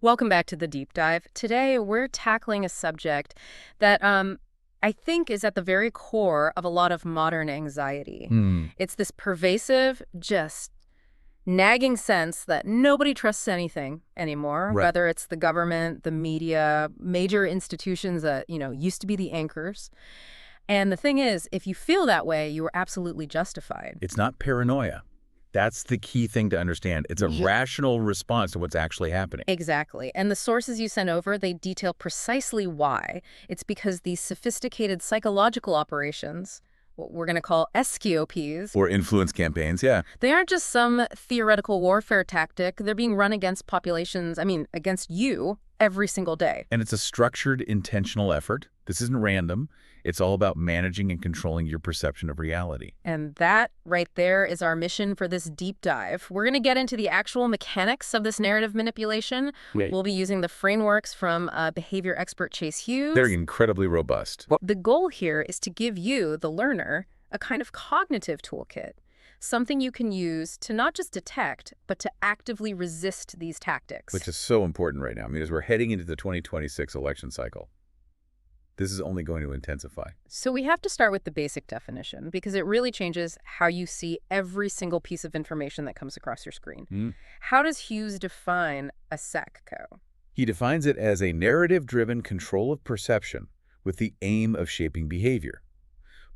Welcome back to the deep dive. Today, we're tackling a subject that I think is at the very core of a lot of modern anxiety. Hmm. It's this pervasive, just nagging sense that nobody trusts anything anymore, Right. whether it's the government, the media, major institutions that, used to be the anchors. And the thing is, if you feel that way, you are absolutely justified. It's not paranoia. That's the key thing to understand. It's a rational response to what's actually happening. Exactly. And the sources you sent over, they detail precisely why. It's because these sophisticated psychological operations, what we're going to call SCOPs, Or influence campaigns, yeah. they aren't just some theoretical warfare tactic. They're being run against populations, against you every single day. And it's a structured, intentional effort. This isn't random. It's all about managing and controlling your perception of reality. And that right there is our mission for this deep dive. We're going to get into the actual mechanics of this narrative manipulation. Right. We'll be using the frameworks from behavior expert Chase Hughes. They're incredibly robust. The goal here is to give you, the learner, a kind of cognitive toolkit, something you can use to not just detect, but to actively resist these tactics. Which is so important right now. I mean, as we're heading into the 2026 election cycle, this is only going to intensify. So we have to start with the basic definition, because it really changes how you see every single piece of information that comes across your screen. How does Hughes define a SECCO? He defines it as a narrative-driven control of perception with the aim of shaping behavior.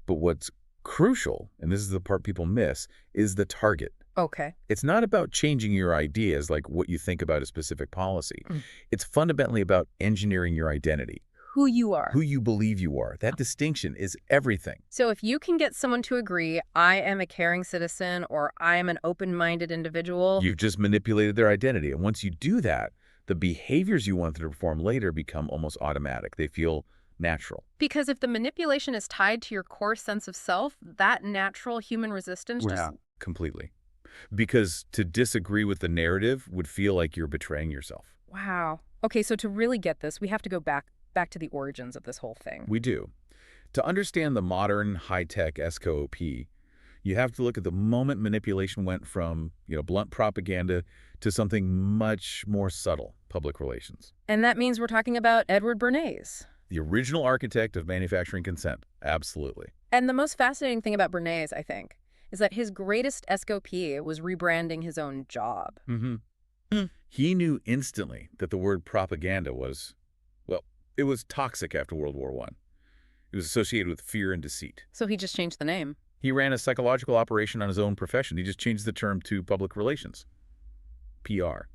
But what's crucial, and this is the part people miss, is the target. Okay. It's not about changing your ideas like what you think about a specific policy. It's fundamentally about engineering your identity, Who you are. who you believe you are. That distinction is everything. So if you can get someone to agree, I am a caring citizen or I am an open-minded individual. You've just manipulated their identity. And once you do that, the behaviors you want them to perform later become almost automatic. They feel natural. Because if the manipulation is tied to your core sense of self, that natural human resistance just... Completely. Because to disagree with the narrative would feel like you're betraying yourself. Wow. Okay, so to really get this, we have to go back to the origins of this whole thing. We do. To understand the modern high-tech SCOP, you have to look at the moment manipulation went from, blunt propaganda to something much more subtle, public relations. And that means we're talking about Edward Bernays. The original architect of manufacturing consent. Absolutely. And the most fascinating thing about Bernays, I think, is that his greatest SCOP was rebranding his own job. He knew instantly that the word propaganda was, well, it was toxic after World War I. It was associated with fear and deceit. So he just changed the name. He ran a psychological operation on his own profession. He just changed the term to public relations, PR.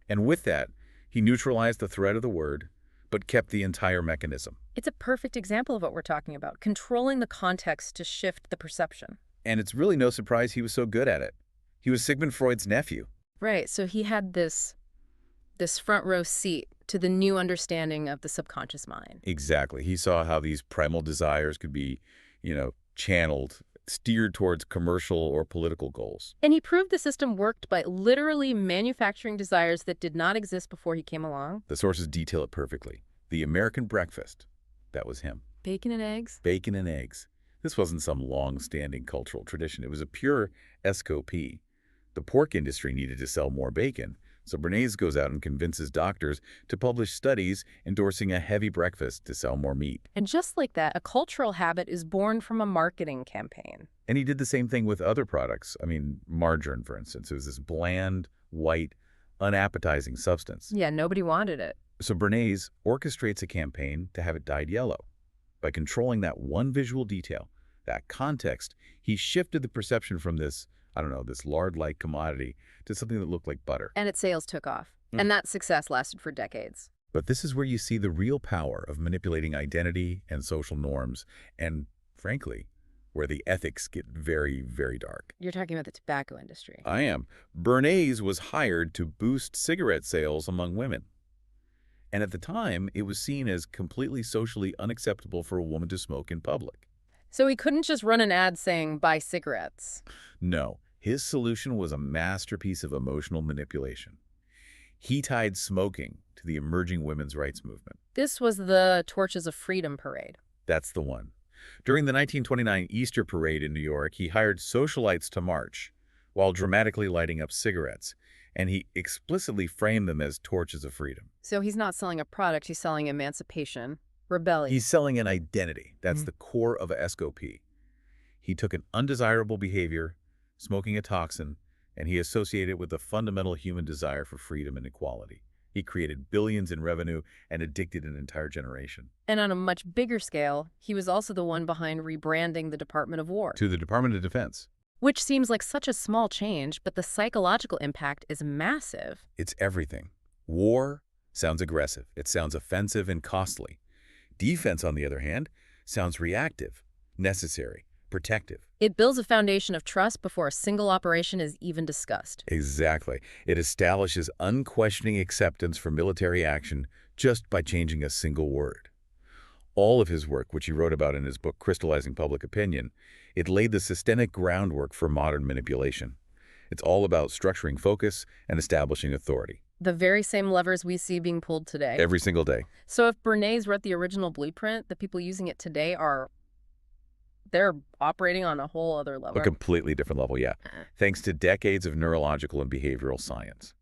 And with that, he neutralized the threat of the word, but kept the entire mechanism. It's a perfect example of what we're talking about, controlling the context to shift the perception. And it's really no surprise he was so good at it. He was Sigmund Freud's nephew. Right, so he had this front row seat to the new understanding of the subconscious mind. Exactly. He saw how these primal desires could be, channeled, steered towards commercial or political goals. And he proved the system worked by literally manufacturing desires that did not exist before he came along. The sources detail it perfectly. The American breakfast, that was him. Bacon and eggs? Bacon and eggs. This wasn't some long-standing cultural tradition. It was a pure SCOP. The pork industry needed to sell more bacon, so Bernays goes out and convinces doctors to publish studies endorsing a heavy breakfast to sell more meat. And just like that, a cultural habit is born from a marketing campaign. And he did the same thing with other products. I mean, margarine, for instance. It was this bland, white, unappetizing substance. Yeah, nobody wanted it. So Bernays orchestrates a campaign to have it dyed yellow. By controlling that one visual detail, that context, he shifted the perception from this, this lard-like commodity to something that looked like butter. And its sales took off. And that success lasted for decades. But this is where you see the real power of manipulating identity and social norms, and, frankly, where the ethics get very, very dark. You're talking about the tobacco industry. I am. Bernays was hired to boost cigarette sales among women. And at the time, it was seen as completely socially unacceptable for a woman to smoke in public. So he couldn't just run an ad saying, buy cigarettes. No, his solution was a masterpiece of emotional manipulation. He tied smoking to the emerging women's rights movement. This was the Torches of Freedom parade. That's the one. During the 1929 Easter parade in New York, he hired socialites to march while dramatically lighting up cigarettes. and he explicitly framed them as torches of freedom. So he's not selling a product, he's selling emancipation, rebellion. He's selling an identity. That's the core of a SCOP. He took an undesirable behavior, smoking a toxin, and he associated it with the fundamental human desire for freedom and equality. He created billions in revenue and addicted an entire generation. And on a much bigger scale, he was also the one behind rebranding the Department of War. To the Department of Defense. Which seems like such a small change, but the psychological impact is massive. It's everything. War sounds aggressive. It sounds offensive and costly. Defense, on the other hand, sounds reactive, necessary, protective. It builds a foundation of trust before a single operation is even discussed. Exactly. It establishes unquestioning acceptance for military action just by changing a single word. All of his work, which he wrote about in his book Crystallizing Public Opinion, it laid the systemic groundwork for modern manipulation. It's all about structuring focus and establishing authority. The very same levers we see being pulled today. Every single day. So if Bernays wrote the original blueprint, the people using it today they're operating on a whole other level. A completely different level, yeah. Thanks to decades of neurological and behavioral science.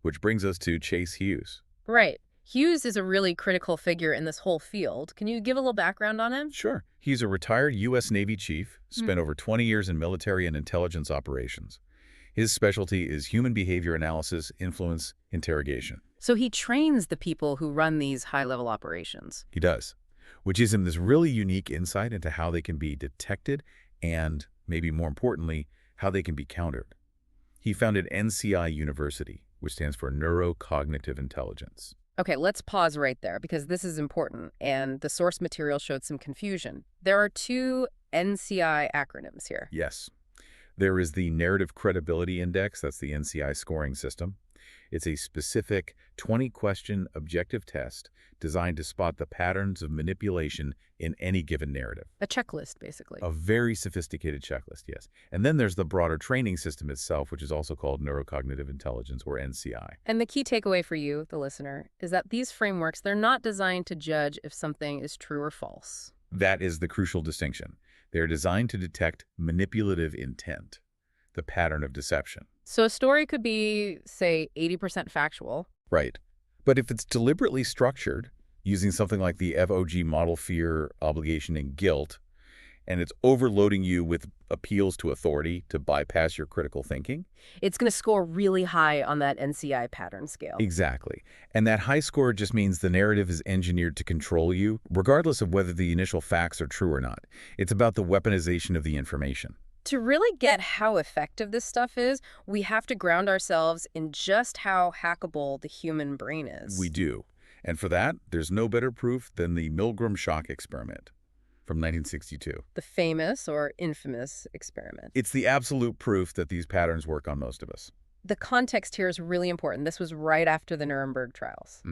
Which brings us to Chase Hughes. Right. Hughes is a really critical figure in this whole field. Can you give a little background on him? Sure. He's a retired U.S. Navy chief, spent over 20 years in military and intelligence operations. His specialty is human behavior analysis, influence, interrogation. So he trains the people who run these high-level operations. He does, which gives him this really unique insight into how they can be detected and, maybe more importantly, how they can be countered. He founded NCI University, which stands for Neuro-Cognitive Intelligence. Okay, let's pause right there because this is important, and the source material showed some confusion. There are two NCI acronyms here. Yes. There is the Narrative Credibility Index, that's the NCI scoring system. It's a specific 20-question objective test designed to spot the patterns of manipulation in any given narrative. A checklist, basically. A very sophisticated checklist, yes. And then there's the broader training system itself, which is also called Neuro-Cognitive Intelligence, or NCI. And the key takeaway for you, the listener, is that these frameworks, they're not designed to judge if something is true or false. That is the crucial distinction. They're designed to detect manipulative intent, the pattern of deception. So a story could be, say, 80% factual. Right. But if it's deliberately structured, using something like the FOG model, fear, obligation, and guilt, and it's overloading you with appeals to authority to bypass your critical thinking, it's going to score really high on that NCI pattern scale. Exactly. And that high score just means the narrative is engineered to control you, regardless of whether the initial facts are true or not. It's about the weaponization of the information. To really get how effective this stuff is, we have to ground ourselves in just how hackable the human brain is. We do. And for that, there's no better proof than the Milgram shock experiment from 1962. The famous or infamous experiment. It's the absolute proof that these patterns work on most of us. The context here is really important. This was right after the Nuremberg trials.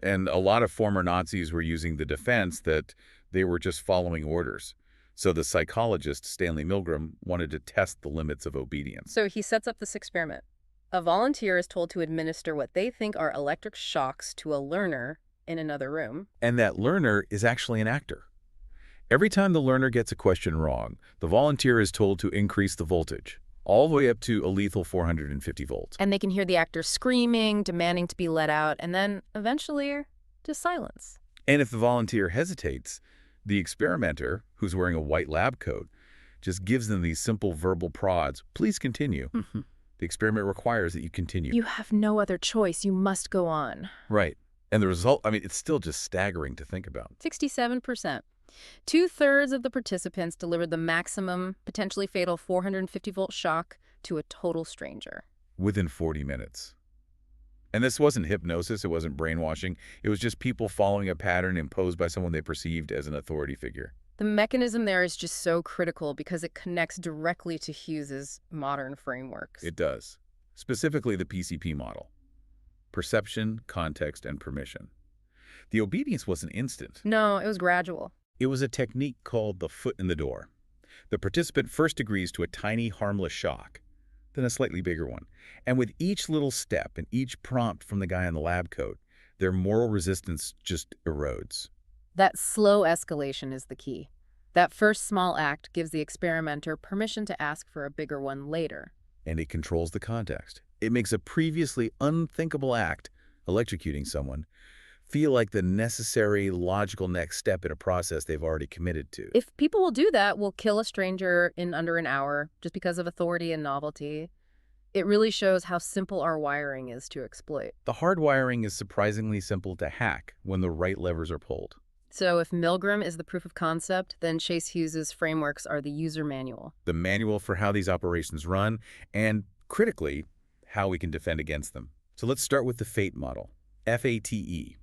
And a lot of former Nazis were using the defense that they were just following orders. So the psychologist, Stanley Milgram, wanted to test the limits of obedience. So he sets up this experiment. A volunteer is told to administer what they think are electric shocks to a learner in another room. And that learner is actually an actor. Every time the learner gets a question wrong, the volunteer is told to increase the voltage, all the way up to a lethal 450 volts. And they can hear the actor screaming, demanding to be let out, and then eventually just silence. And if the volunteer hesitates, the experimenter, who's wearing a white lab coat, just gives them these simple verbal prods. Please continue. The experiment requires that you continue. You have no other choice. You must go on. Right. And the result, I mean, it's still just staggering to think about. 67%. 2/3 of the participants delivered the maximum, potentially fatal 450-volt shock to a total stranger. Within 40 minutes. And this wasn't hypnosis, it wasn't brainwashing. It was just people following a pattern imposed by someone they perceived as an authority figure. The mechanism there is just so critical because it connects directly to Hughes's modern frameworks. It does. Specifically the PCP model. Perception, context, and permission. The obedience wasn't instant. No, it was gradual. It was a technique called the foot in the door. The participant first agrees to a tiny, harmless shock, then a slightly bigger one. And with each little step and each prompt from the guy in the lab coat, their moral resistance just erodes. That slow escalation is the key. That first small act gives the experimenter permission to ask for a bigger one later. And it controls the context. It makes a previously unthinkable act, electrocuting someone, feel like the necessary, logical next step in a process they've already committed to. If people will do that, will kill a stranger in under an hour just because of authority and novelty. It really shows how simple our wiring is to exploit. The hardwiring is surprisingly simple to hack when the right levers are pulled. So if Milgram is the proof of concept, then Chase Hughes's frameworks are the user manual. The manual for how these operations run, and critically, how we can defend against them. So let's start with the FATE model. FATE.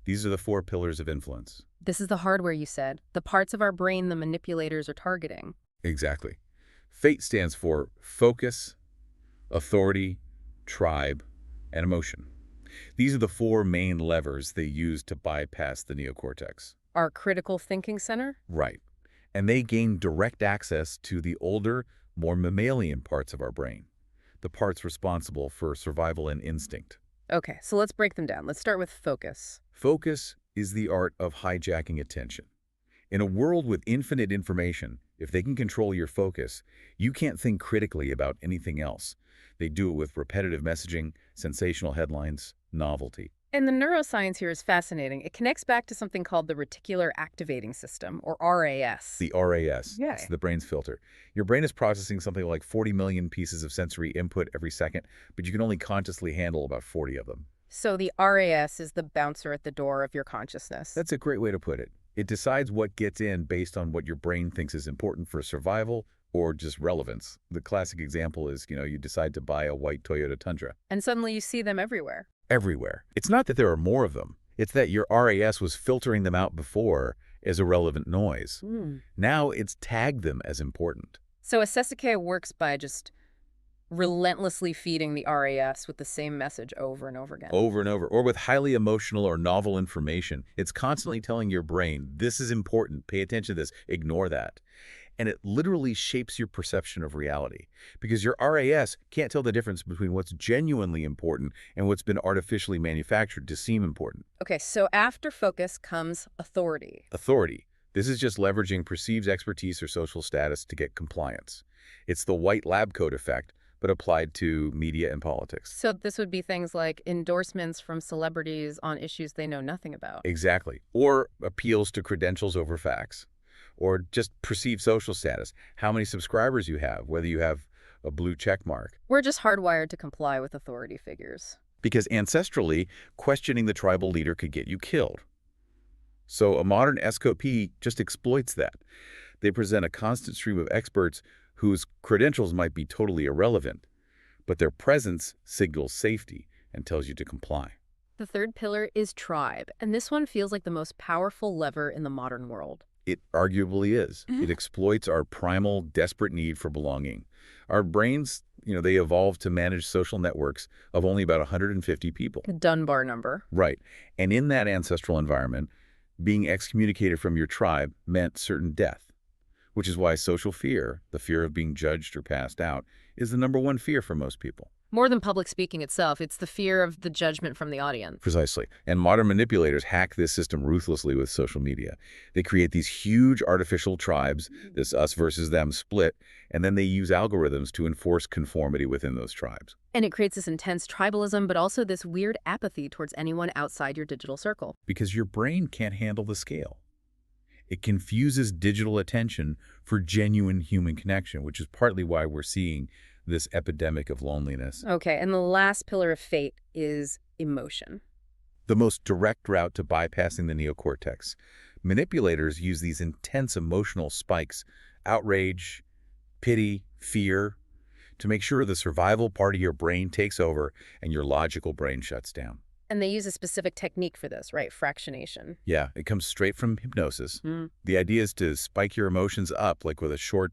These are the 4 pillars of influence. This is the hardware you said, the parts of our brain the manipulators are targeting. Exactly. FATE stands for focus, authority, tribe, and emotion. These are the 4 main levers they use to bypass the neocortex. Our critical thinking center? Right. And they gain direct access to the older, more mammalian parts of our brain, the parts responsible for survival and instinct. Okay, so let's break them down. Let's start with focus. Focus is the art of hijacking attention. In a world with infinite information, if they can control your focus, you can't think critically about anything else. They do it with repetitive messaging, sensational headlines, novelty. And the neuroscience here is fascinating. It connects back to something called the reticular activating system, or RAS. The RAS, Yeah. it's the brain's filter. Your brain is processing something like 40 million pieces of sensory input every second, but you can only consciously handle about 40 of them. So the RAS is the bouncer at the door of your consciousness. That's a great way to put it. It decides what gets in based on what your brain thinks is important for survival or just relevance. The classic example is, you decide to buy a white Toyota Tundra. And suddenly you see them everywhere. Everywhere. It's not that there are more of them. It's that your RAS was filtering them out before as irrelevant noise. Now it's tagged them as important. So a Sesike works by just relentlessly feeding the RAS with the same message over and over again. Over and over, or with highly emotional or novel information. It's constantly telling your brain, this is important, pay attention to this, ignore that. And it literally shapes your perception of reality because your RAS can't tell the difference between what's genuinely important and what's been artificially manufactured to seem important. Okay, so after focus comes authority. Authority. This is just leveraging perceived expertise or social status to get compliance. It's the white lab coat effect, but applied to media and politics. So this would be things like endorsements from celebrities on issues they know nothing about. Exactly. Or appeals to credentials over facts. Or just perceived social status, how many subscribers you have, whether you have a blue check mark. We're just hardwired to comply with authority figures. Because ancestrally, questioning the tribal leader could get you killed. So a modern SCOP just exploits that. They present a constant stream of experts whose credentials might be totally irrelevant, but their presence signals safety and tells you to comply. The third pillar is tribe, and this one feels like the most powerful lever in the modern world. It arguably is. It exploits our primal, desperate need for belonging. Our brains, they evolved to manage social networks of only about 150 people. The Dunbar number. Right. And in that ancestral environment, being excommunicated from your tribe meant certain death, which is why social fear, the fear of being judged or passed out, is the #1 fear for most people. More than public speaking itself, it's the fear of the judgment from the audience. Precisely. And modern manipulators hack this system ruthlessly with social media. They create these huge artificial tribes, this us versus them split, and then they use algorithms to enforce conformity within those tribes. And it creates this intense tribalism, but also this weird apathy towards anyone outside your digital circle. Because your brain can't handle the scale. It confuses digital attention for genuine human connection, which is partly why we're seeing this epidemic of loneliness. Okay, and the last pillar of fate is emotion. The most direct route to bypassing the neocortex. Manipulators use these intense emotional spikes, outrage, pity, fear, to make sure the survival part of your brain takes over and your logical brain shuts down. And they use a specific technique for this, right? Fractionation. Yeah, it comes straight from hypnosis. The idea is to spike your emotions up, like with a short,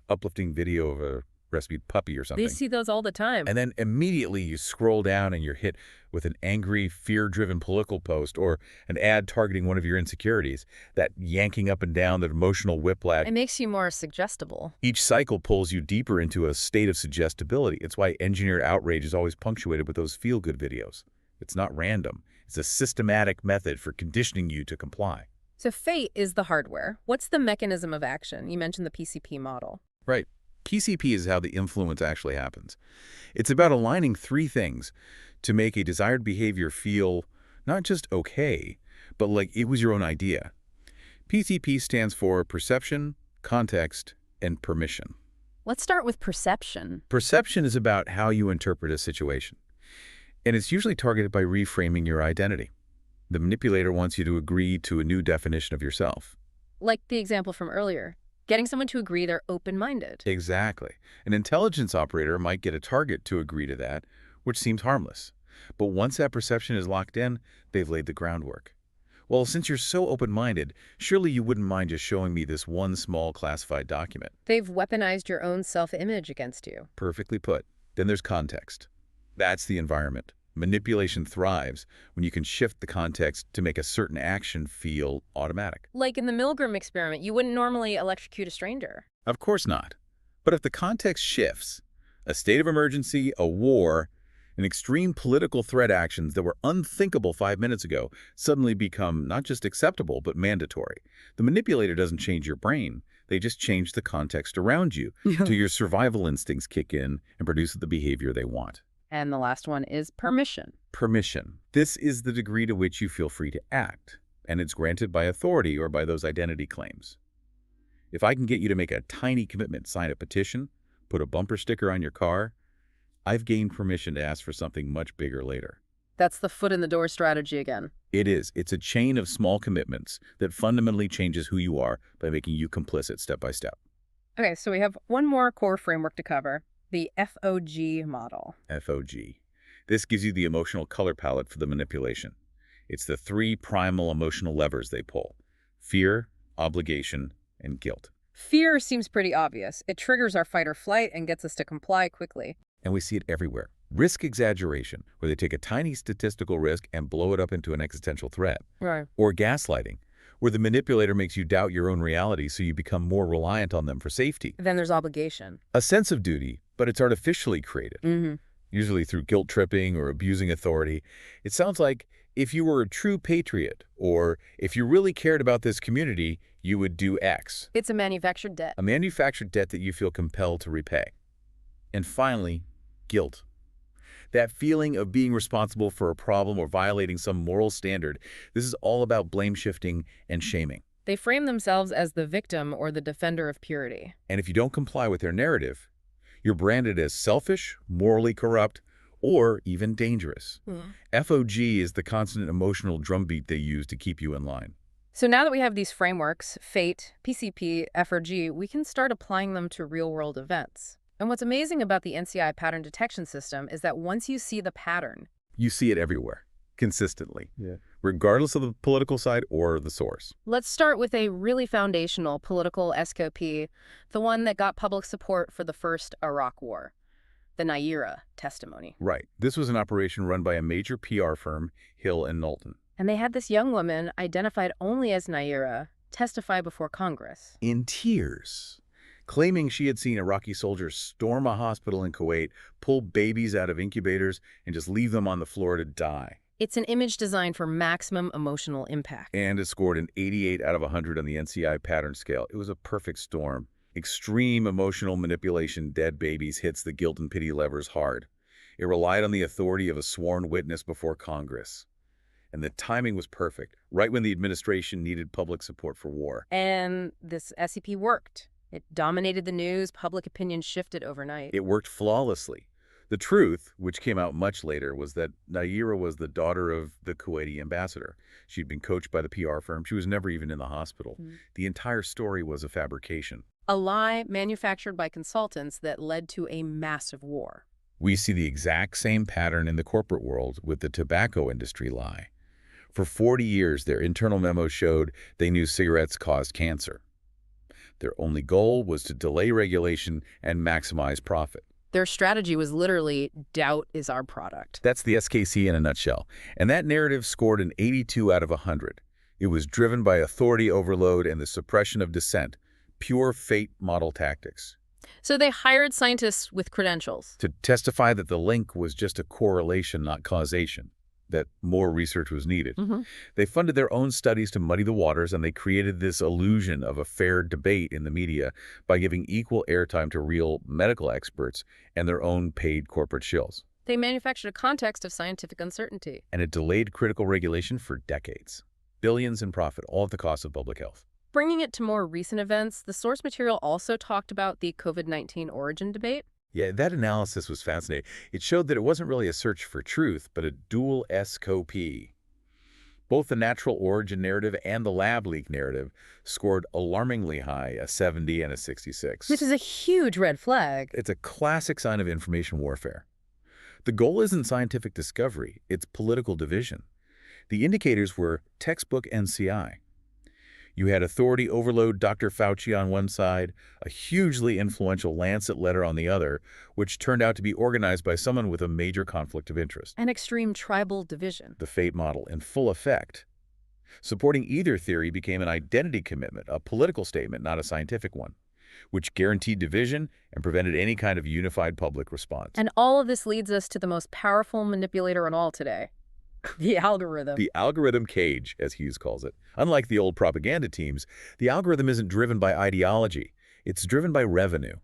uplifting video of a rescued puppy or something. They see those all the time. And then immediately you scroll down and you're hit with an angry, fear-driven political post or an ad targeting one of your insecurities, that yanking up and down, that emotional whiplash. It makes you more suggestible. Each cycle pulls you deeper into a state of suggestibility. It's why engineered outrage is always punctuated with those feel-good videos. It's not random. It's a systematic method for conditioning you to comply. So fate is the hardware. What's the mechanism of action? You mentioned the PCP model. Right. PCP is how the influence actually happens. It's about aligning three things to make a desired behavior feel not just okay, but like it was your own idea. PCP stands for perception, context, and permission. Let's start with perception. Perception is about how you interpret a situation, and it's usually targeted by reframing your identity. The manipulator wants you to agree to a new definition of yourself. Like the example from earlier, getting someone to agree they're open-minded. Exactly. An intelligence operator might get a target to agree to that, which seems harmless. But once that perception is locked in, they've laid the groundwork. Well, since you're so open-minded, surely you wouldn't mind just showing me this one small classified document. They've weaponized your own self-image against you. Perfectly put. Then there's context. That's the environment. Manipulation thrives when you can shift the context to make a certain action feel automatic. Like in the Milgram experiment, you wouldn't normally electrocute a stranger. Of course not. But if the context shifts, a state of emergency, a war, and extreme political threat actions that were unthinkable 5 minutes ago suddenly become not just acceptable, but mandatory. The manipulator doesn't change your brain. They just change the context around you till your survival instincts kick in and produce the behavior they want. And the last one is permission. Permission. This is the degree to which you feel free to act, and it's granted by authority or by those identity claims. If I can get you to make a tiny commitment, sign a petition, put a bumper sticker on your car, I've gained permission to ask for something much bigger later. That's the foot-in-the-door strategy again. It is. It's a chain of small commitments that fundamentally changes who you are by making you complicit step by step. Okay, so we have one more core framework to cover, the FOG model. FOG. This gives you the emotional color palette for the manipulation. It's the three primal emotional levers they pull: fear, obligation, and guilt. Fear seems pretty obvious. It triggers our fight or flight and gets us to comply quickly. And we see it everywhere. Risk exaggeration, where they take a tiny statistical risk and blow it up into an existential threat. Right. Or gaslighting, where the manipulator makes you doubt your own reality so you become more reliant on them for safety. Then there's obligation. A sense of duty, but it's artificially created, usually through guilt tripping or abusing authority. It sounds like if you were a true patriot, or if you really cared about this community, you would do X. It's a manufactured debt. A manufactured debt that you feel compelled to repay. And finally, guilt. That feeling of being responsible for a problem or violating some moral standard. This is all about blame shifting and shaming. They frame themselves as the victim or the defender of purity. And if you don't comply with their narrative, you're branded as selfish, morally corrupt, or even dangerous. FOG is the constant emotional drumbeat they use to keep you in line. So now that we have these frameworks, fate, PCP, FOG, we can start applying them to real-world events. And what's amazing about the NCI pattern detection system is that once you see the pattern, you see it everywhere, consistently, regardless of the political side or the source. Let's start with a really foundational political SCOP, the one that got public support for the first Iraq War, the Naira testimony. Right. This was an operation run by a major PR firm, Hill and Knowlton. And they had this young woman, identified only as Naira, testify before Congress. In tears, claiming she had seen Iraqi soldiers storm a hospital in Kuwait, pull babies out of incubators, and just leave them on the floor to die. It's an image designed for maximum emotional impact. And it scored an 88 out of 100 on the NCI pattern scale. It was a perfect storm. Extreme emotional manipulation, dead babies hits the guilt and pity levers hard. It relied on the authority of a sworn witness before Congress. And the timing was perfect, right when the administration needed public support for war. And this SCP worked. It dominated the news, public opinion shifted overnight. It worked flawlessly. The truth, which came out much later, was that Naira was the daughter of the Kuwaiti ambassador. She'd been coached by the PR firm. She was never even in the hospital. The entire story was a fabrication. A lie manufactured by consultants that led to a massive war. We see the exact same pattern in the corporate world with the tobacco industry lie. For 40 years, their internal memos showed they knew cigarettes caused cancer. Their only goal was to delay regulation and maximize profit. Their strategy was literally, doubt is our product. That's the SKC in a nutshell. And that narrative scored an 82 out of 100. It was driven by authority overload and the suppression of dissent, pure fate model tactics. So they hired scientists with credentials To testify that the link was just a correlation, not causation. that more research was needed. Hmm. They funded their own studies to muddy the waters, and they created this illusion of a fair debate in the media by giving equal airtime to real medical experts and their own paid corporate shills. They manufactured a context of scientific uncertainty. And it delayed critical regulation for decades. Billions in profit, all at the cost of public health. Bringing it to more recent events, the source material also talked about the COVID-19 origin debate. Yeah, that analysis was fascinating. It showed that it wasn't really a search for truth, but a dual SCOP. Both the natural origin narrative and the lab leak narrative scored alarmingly high, a 70 and a 66. Which is a huge red flag. It's a classic sign of information warfare. The goal isn't scientific discovery, it's political division. The indicators were textbook NCI. You had authority overload Dr. Fauci on one side, a hugely influential Lancet letter on the other, which turned out to be organized by someone with a major conflict of interest. An extreme tribal division. The fate model in full effect. Supporting either theory became an identity commitment, a political statement, not a scientific one, which guaranteed division and prevented any kind of unified public response. And all of this leads us to the most powerful manipulator in all today. The algorithm. The algorithm cage, as Hughes calls it. Unlike the old propaganda teams, the algorithm isn't driven by ideology. It's driven by revenue,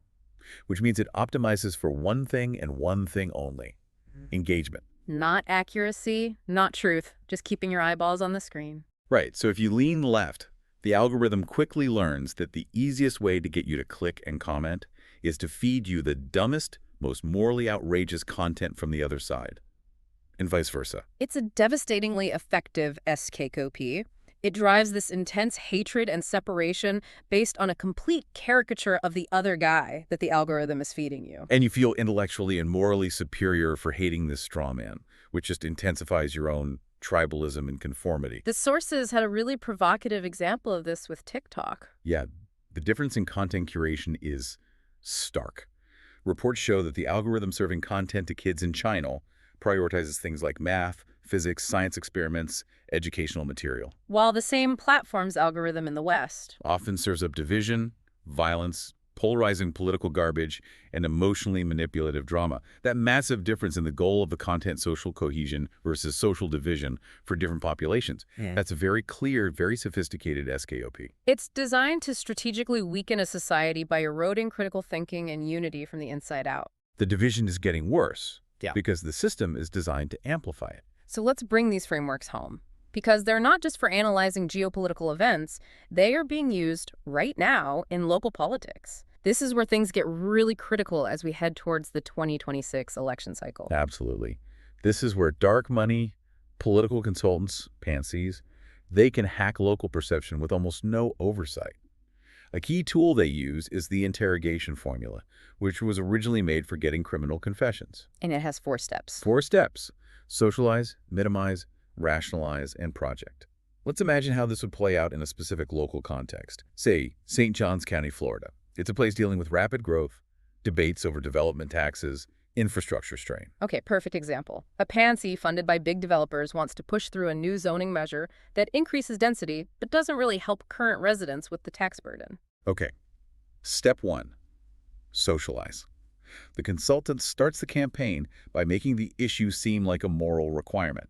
which means it optimizes for one thing and one thing only: engagement. Not accuracy, not truth, just keeping your eyeballs on the screen. Right, so if you lean left, the algorithm quickly learns that the easiest way to get you to click and comment is to feed you the dumbest, most morally outrageous content from the other side, and vice versa. It's a devastatingly effective SKOP. It drives this intense hatred and separation based on a complete caricature of the other guy that the algorithm is feeding you. And you feel intellectually and morally superior for hating this straw man, which just intensifies your own tribalism and conformity. The sources had a really provocative example of this with TikTok. Yeah, the difference in content curation is stark. Reports show that the algorithm serving content to kids in China prioritizes things like math, physics, science experiments, educational material. While the same platform's algorithm in the West Often serves up division, violence, polarizing political garbage, and emotionally manipulative drama. That massive difference in the goal of the content, social cohesion versus social division for different populations. That's a very clear, very sophisticated SKOP. It's designed to strategically weaken a society by eroding critical thinking and unity from the inside out. The division is getting worse because the system is designed to amplify it. So let's bring these frameworks home. Because they're not just for analyzing geopolitical events, they are being used right now in local politics. This is where things get really critical as we head towards the 2026 election cycle. Absolutely. This is where dark money, political consultants, pansies, they can hack local perception with almost no oversight. A key tool they use is the interrogation formula, which was originally made for getting criminal confessions. And it has 4 steps. 4 steps: socialize, minimize, rationalize, and project. Let's imagine how this would play out in a specific local context. Say, St. Johns County, Florida. It's a place dealing with rapid growth, debates over development taxes, infrastructure strain. Okay, perfect example. A pansy funded by big developers wants to push through a new zoning measure that increases density but doesn't really help current residents with the tax burden. Okay, step 1, socialize. The consultant starts the campaign by making the issue seem like a moral requirement.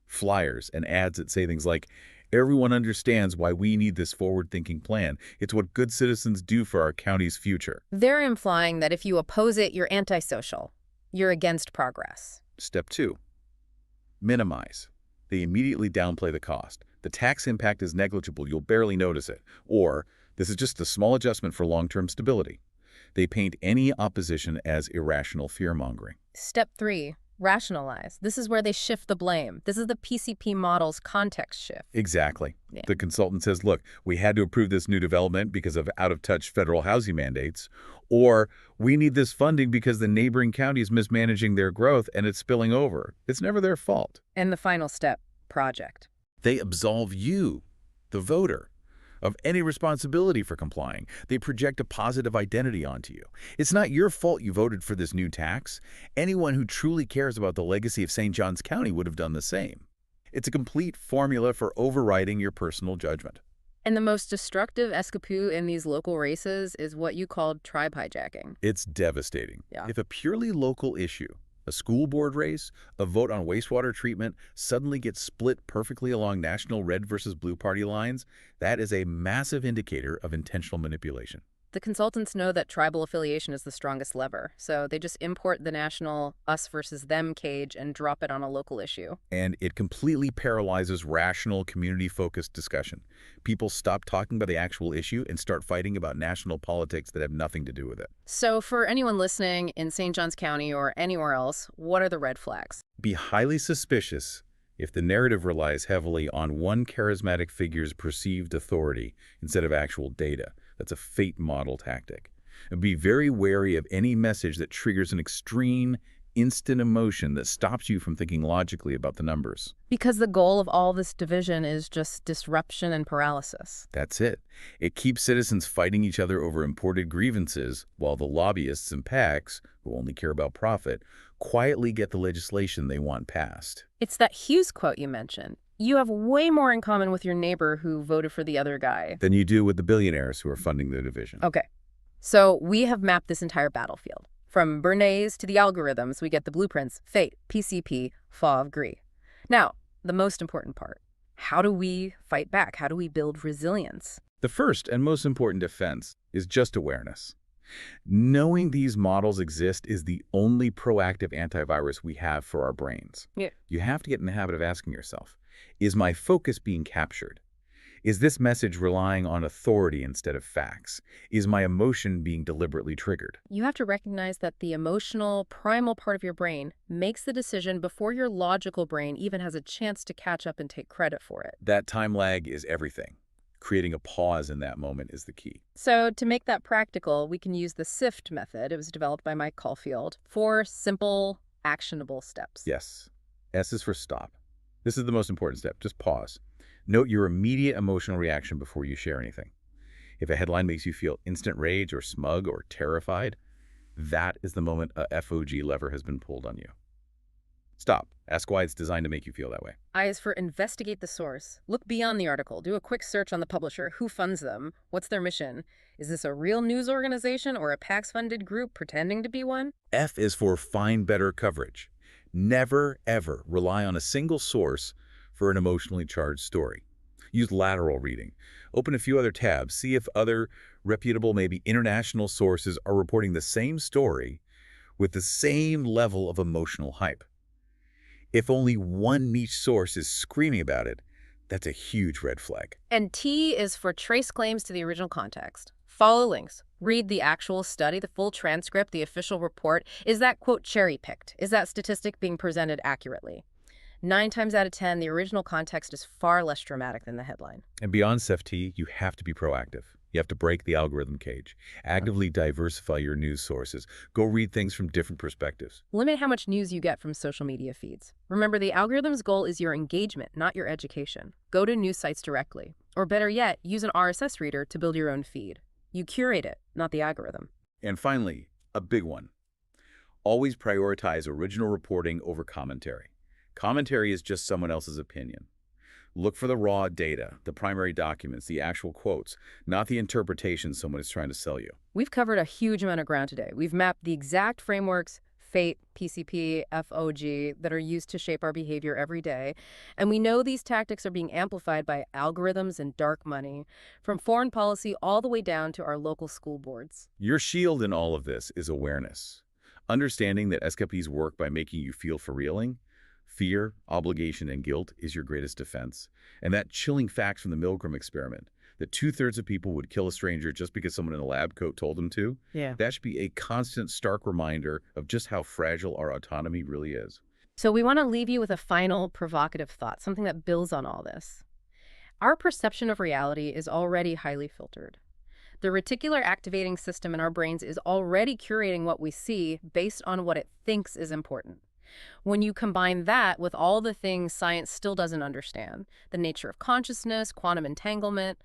Flyers and ads that say things like, "Everyone understands why we need this forward-thinking plan. It's what good citizens do for our county's future." They're implying that if you oppose it, you're antisocial. You're against progress. Step 2, minimize. They immediately downplay the cost. The tax impact is negligible, you'll barely notice it. Or, this is just a small adjustment for long-term stability. They paint any opposition as irrational fear-mongering. Step 3, rationalize. This is where they shift the blame. This is the PCP model's context shift. Exactly. Yeah. The consultant says, look, we had to approve this new development because of out-of-touch federal housing mandates, or we need this funding because the neighboring county is mismanaging their growth and it's spilling over. It's never their fault. And the final step, project. They absolve you, the voter, of any responsibility for complying. They project a positive identity onto you. It's not your fault you voted for this new tax. Anyone who truly cares about the legacy of St. Johns County would have done the same. It's a complete formula for overriding your personal judgment. And the most destructive escapade in these local races is what you called tribe hijacking. It's devastating. Yeah. If a purely local issue, A school board race, a vote on wastewater treatment suddenly gets split perfectly along national red versus blue party lines. That is a massive indicator of intentional manipulation. The consultants know that tribal affiliation is the strongest lever, so they just import the national us versus them cage and drop it on a local issue. And it completely paralyzes rational, community-focused discussion. People stop talking about the actual issue and start fighting about national politics that have nothing to do with it. So for anyone listening in St. Johns County or anywhere else, what are the red flags? Be highly suspicious if the narrative relies heavily on one charismatic figure's perceived authority instead of actual data. That's a fate model tactic. And be very wary of any message that triggers an extreme, instant emotion that stops you from thinking logically about the numbers. Because the goal of all this division is just disruption and paralysis. That's it. It keeps citizens fighting each other over imported grievances, while the lobbyists and PACs, who only care about profit, quietly get the legislation they want passed. It's that Hughes quote you mentioned. You have way more in common with your neighbor who voted for the other guy Than you do with the billionaires who are funding the division. Okay. So we have mapped this entire battlefield. From Bernays to the algorithms, we get the blueprints, fate, PCP, FOV, GRE. Now, the most important part. How do we fight back? How do we build resilience? The first and most important defense is just awareness. Knowing these models exist is the only proactive antivirus we have for our brains. Yeah. You have to get in the habit of asking yourself, is my focus being captured? Is this message relying on authority instead of facts? Is my emotion being deliberately triggered? You have to recognize that the emotional, primal part of your brain makes the decision before your logical brain even has a chance to catch up and take credit for it. That time lag is everything. Creating a pause in that moment is the key. So to make that practical, we can use the SIFT method. It was developed by Mike Caulfield. 4 simple, actionable steps. Yes. S is for stop. This is the most important step. Just pause. Note your immediate emotional reaction before you share anything. If a headline makes you feel instant rage or smug or terrified, that is the moment a FOG lever has been pulled on you. Stop. Ask why it's designed to make you feel that way. I is for investigate the source. Look beyond the article. Do a quick search on the publisher. Who funds them? What's their mission? Is this a real news organization or a PAX-funded group pretending to be one? F is for find better coverage. Never, ever rely on a single source for an emotionally charged story. Use lateral reading. Open a few other tabs. See if other reputable, maybe international sources are reporting the same story with the same level of emotional hype. If only one niche source is screaming about it, that's a huge red flag. And T is for trace claims to the original context. Follow links. Read the actual study, the full transcript, the official report. Is that quote cherry-picked? Is that statistic being presented accurately? 9 times out of 10, the original context is far less dramatic than the headline. And beyond CFT, you have to be proactive. You have to break the algorithm cage. Actively diversify your news sources. Go read things from different perspectives. Limit how much news you get from social media feeds. Remember, the algorithm's goal is your engagement, not your education. Go to news sites directly. Or better yet, use an RSS reader to build your own feed. You curate it, not the algorithm. And finally, a big one. Always prioritize original reporting over commentary. Commentary is just someone else's opinion. Look for the raw data, the primary documents, the actual quotes, not the interpretation someone is trying to sell you. We've covered a huge amount of ground today. We've mapped the exact frameworks, fate, PCP, FOG, that are used to shape our behavior every day. And we know these tactics are being amplified by algorithms and dark money, from foreign policy all the way down to our local school boards. Your shield in all of this is awareness. Understanding that SCOPs work by making you feel for reeling. Fear, obligation, and guilt is your greatest defense. And that chilling fact from the Milgram experiment, that 2/3 of people would kill a stranger just because someone in a lab coat told them to, that should be a constant, stark reminder of just how fragile our autonomy really is. So we want to leave you with a final provocative thought, something that builds on all this. Our perception of reality is already highly filtered. The reticular activating system in our brains is already curating what we see based on what it thinks is important. When you combine that with all the things science still doesn't understand, the nature of consciousness, quantum entanglement,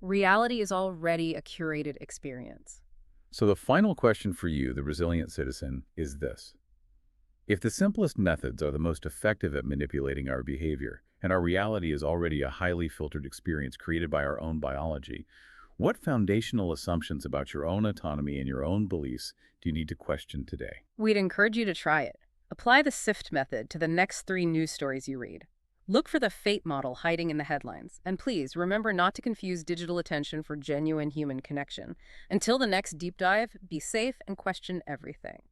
reality is already a curated experience. So the final question for you, the resilient citizen, is this. If the simplest methods are the most effective at manipulating our behavior, and our reality is already a highly filtered experience created by our own biology, what foundational assumptions about your own autonomy and your own beliefs do you need to question today? We'd encourage you to try it. Apply the SIFT method to the next 3 news stories you read. Look for the fate model hiding in the headlines. And please remember not to confuse digital attention for genuine human connection. Until the next deep dive, be safe and question everything.